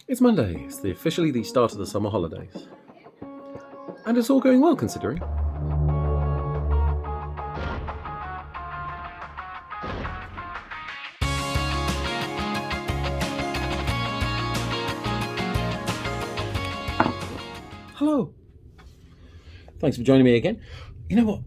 It's Monday. It's officially the start of the summer holidays. And it's all going well considering. Hello. Thanks for joining me again. You know what?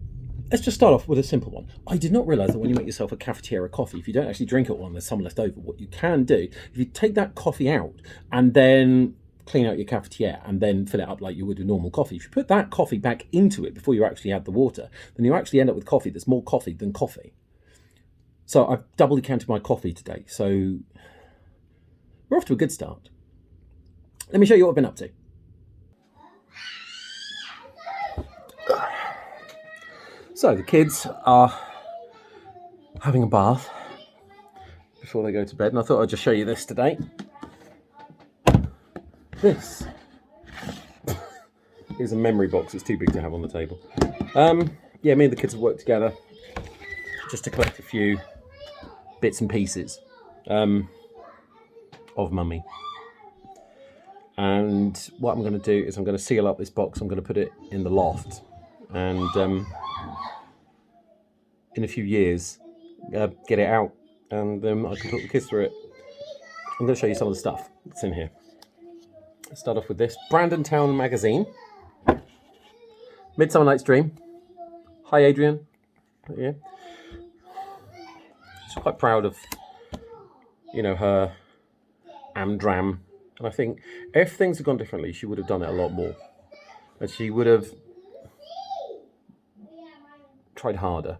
Let's just start off with a simple one. I did not realise that when you make yourself a cafetiere coffee, if you don't actually drink it one, there's some left over. What you can do, if you take that coffee out and then clean out your cafetiere and then fill it up like you would with normal coffee, if you put that coffee back into it before you actually add the water, then you actually end up with coffee that's more coffee than coffee. So I've doubly counted my coffee today. So we're off to a good start. Let me show you what I've been up to. So the kids are having a bath before they go to bed, and I thought I'd just show you this today. This is a memory box. It's too big to have on the table. Yeah, me and the kids have worked together just to collect a few bits and pieces of Mummy. And what I'm going to do is I'm going to seal up this box. I'm going to put it in the loft, and in a few years, get it out, and I can put the kids through it. I'm going to show you some of the stuff that's in here. Let's start off with this Brandon Town magazine, Midsummer Night's Dream. Hi, Adrian. Yeah, she's quite proud of, her Amdram, and I think if things had gone differently, she would have done it a lot more, and she would have tried harder.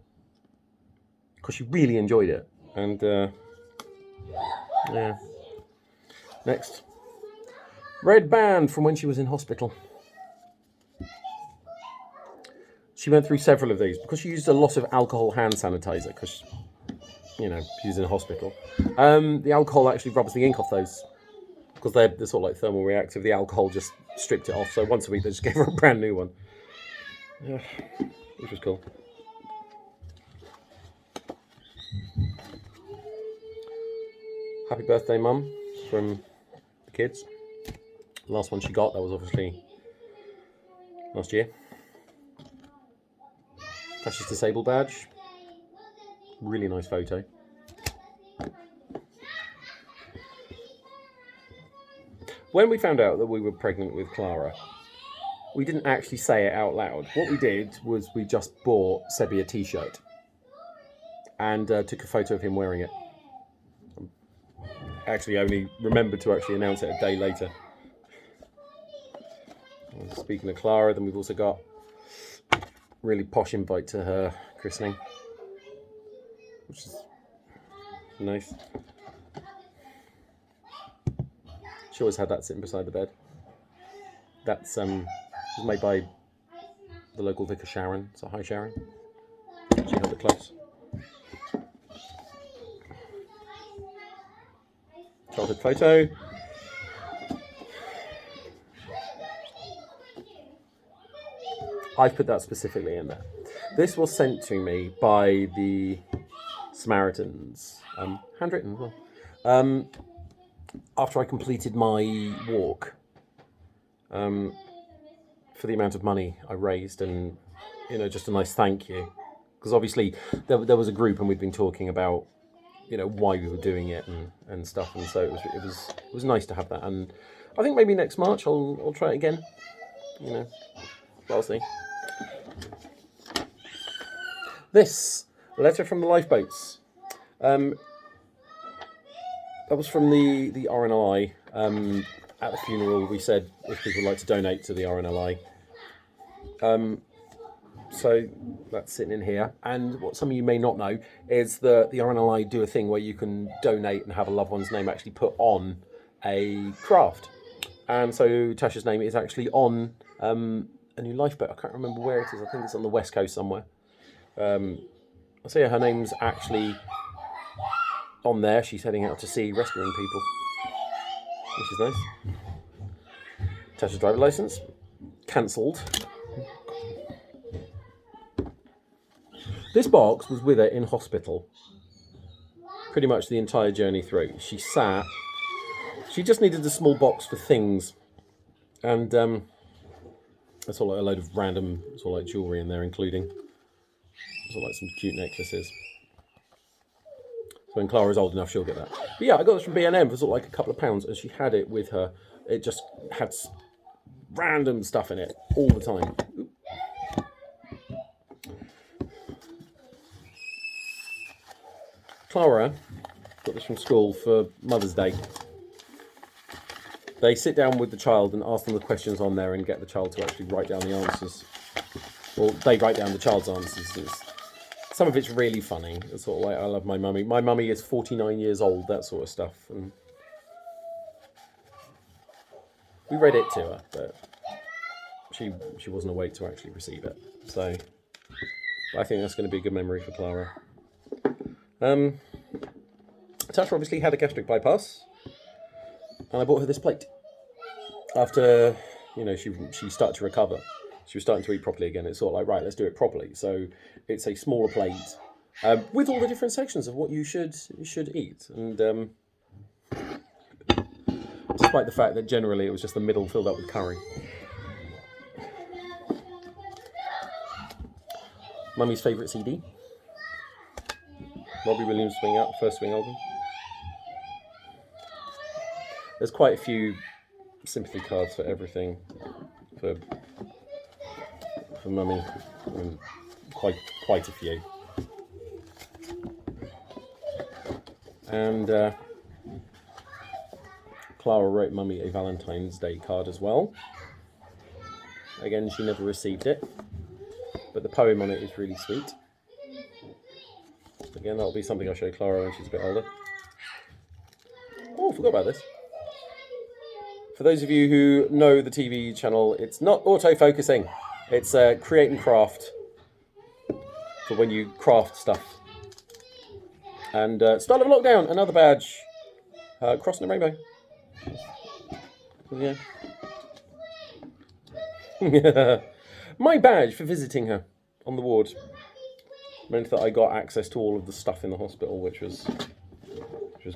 Because she really enjoyed it. And yeah. Next. Red band from when she was in hospital. She went through several of these because she used a lot of alcohol hand sanitizer because, she's in a hospital. The alcohol actually rubs the ink off those because they're sort of like thermal reactive. The alcohol just stripped it off. So once a week they just gave her a brand new one. Yeah, which was cool. Happy birthday, Mum, from the kids. The last one she got, that was obviously last year. Tasha's disabled badge. Really nice photo. When we found out that we were pregnant with Clara, we didn't actually say it out loud. What we did was we just bought Sebi a t-shirt and took a photo of him wearing it. Actually only remembered to actually announce it a day later. Speaking of Clara, then we've also got a really posh invite to her christening, which is nice. She always had that sitting beside the bed. That's was made by the local vicar Sharon, so hi Sharon. She held it close. Childhood photo. I've put that specifically in there. This was sent to me by the Samaritans, handwritten as well, after I completed my walk, for the amount of money I raised, and just a nice thank you, because obviously there was a group and we'd been talking about why we were doing it and stuff, and so it was nice to have that. And I think maybe next March I'll try it again. I'll see. This letter from the lifeboats. That was from the RNLI. At the funeral, we said if people would like to donate to the RNLI. So that's sitting in here. And what some of you may not know is that the RNLI do a thing where you can donate and have a loved one's name actually put on a craft. And so Tasha's name is actually on a new lifeboat. I can't remember where it is. I think it's on the west coast somewhere. I'll say her name's actually on there. She's heading out to sea rescuing people, which is nice. Tasha's driver license cancelled. This box was with her in hospital pretty much the entire journey through. She sat She just needed a small box for things, and that's all like a load of random sort of like jewellery in there, including sort of like some cute necklaces. So when Clara's old enough, she'll get that. But yeah, I got this from B&M for sort of like a couple of pounds, and she had it with her. It just had random stuff in it all the time. Clara got this from school for Mother's Day. They sit down with the child and ask them the questions on there and get the child to actually write down the answers. Well, they write down the child's answers. Some of it's really funny. It's sort of like, I love my mummy. My mummy is 49 years old, that sort of stuff. And we read it to her, but she wasn't awake to actually receive it. So I think that's going to be a good memory for Clara. Tasha obviously had a gastric bypass, and I bought her this plate. After, she started to recover. She was starting to eat properly again. It's sort of like, right, let's do it properly. So it's a smaller plate with all the different sections of what you should eat. And despite the fact that generally it was just the middle filled up with curry. Mummy's favourite CD. Robbie Williams' first swing album. There's quite a few sympathy cards for everything for Mummy, and quite a few. And Clara wrote Mummy a Valentine's Day card as well. Again, she never received it, but the poem on it is really sweet. Again, that'll be something I'll show Clara when she's a bit older. Oh, I forgot about this. For those of you who know the TV channel, it's not auto-focusing. It's create and craft for when you craft stuff. And start of lockdown, another badge. Crossing the rainbow. Yeah. My badge for visiting her on the ward meant that I got access to all of the stuff in the hospital, which was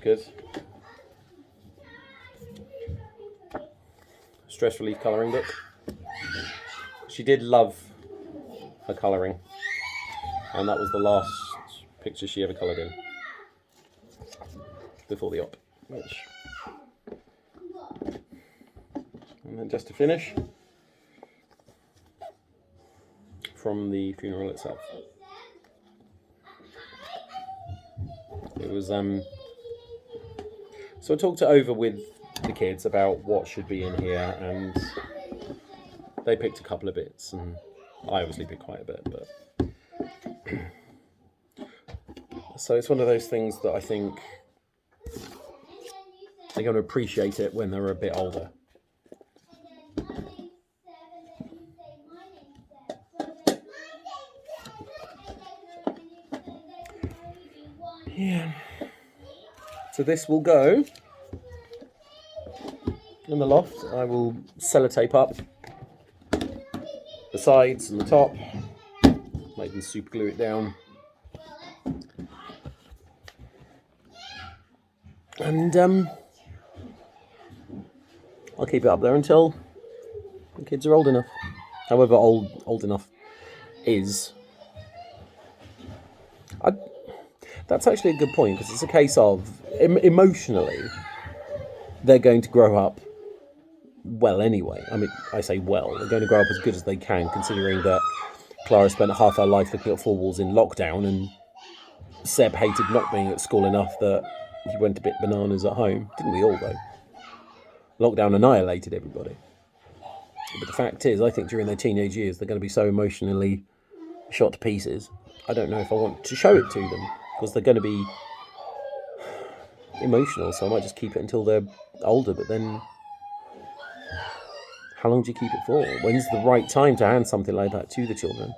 good. Stress relief colouring book. She did love her colouring, and that was the last picture she ever coloured in before the op. And then just to finish, from the funeral itself. It was so I talked it over with the kids about what should be in here, and they picked a couple of bits, and I obviously picked quite a bit, but so it's one of those things that I think they're going to appreciate it when they're a bit older. Yeah. So this will go in the loft. I will sellotape up the sides and the top, maybe super glue it down, and I'll keep it up there until the kids are old enough. However old enough is. That's actually a good point, because it's a case of emotionally they're going to grow up well anyway. I mean, I say well, they're going to grow up as good as they can, considering that Clara spent half her life looking at four walls in lockdown, and Seb hated not being at school enough that he went a bit bananas at home. Didn't we all, though? Lockdown annihilated everybody. But the fact is, I think during their teenage years, they're going to be so emotionally shot to pieces. I don't know if I want to show it to them, because they're going to be emotional, so I might just keep it until they're older. But then, how long do you keep it for? When's the right time to hand something like that to the children?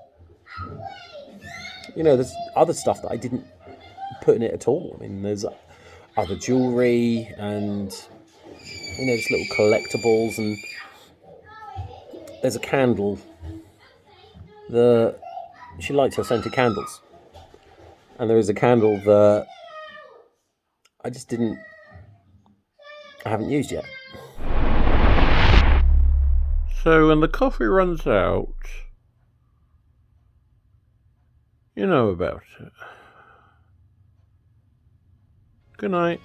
There's other stuff that I didn't put in it at all. I mean, there's other jewellery and, just little collectibles, and there's a candle. She likes her scented candles. And there is a candle that I just didn't I haven't used yet. So when the coffee runs out, you know about it. Good night.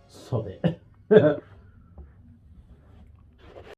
Sod it.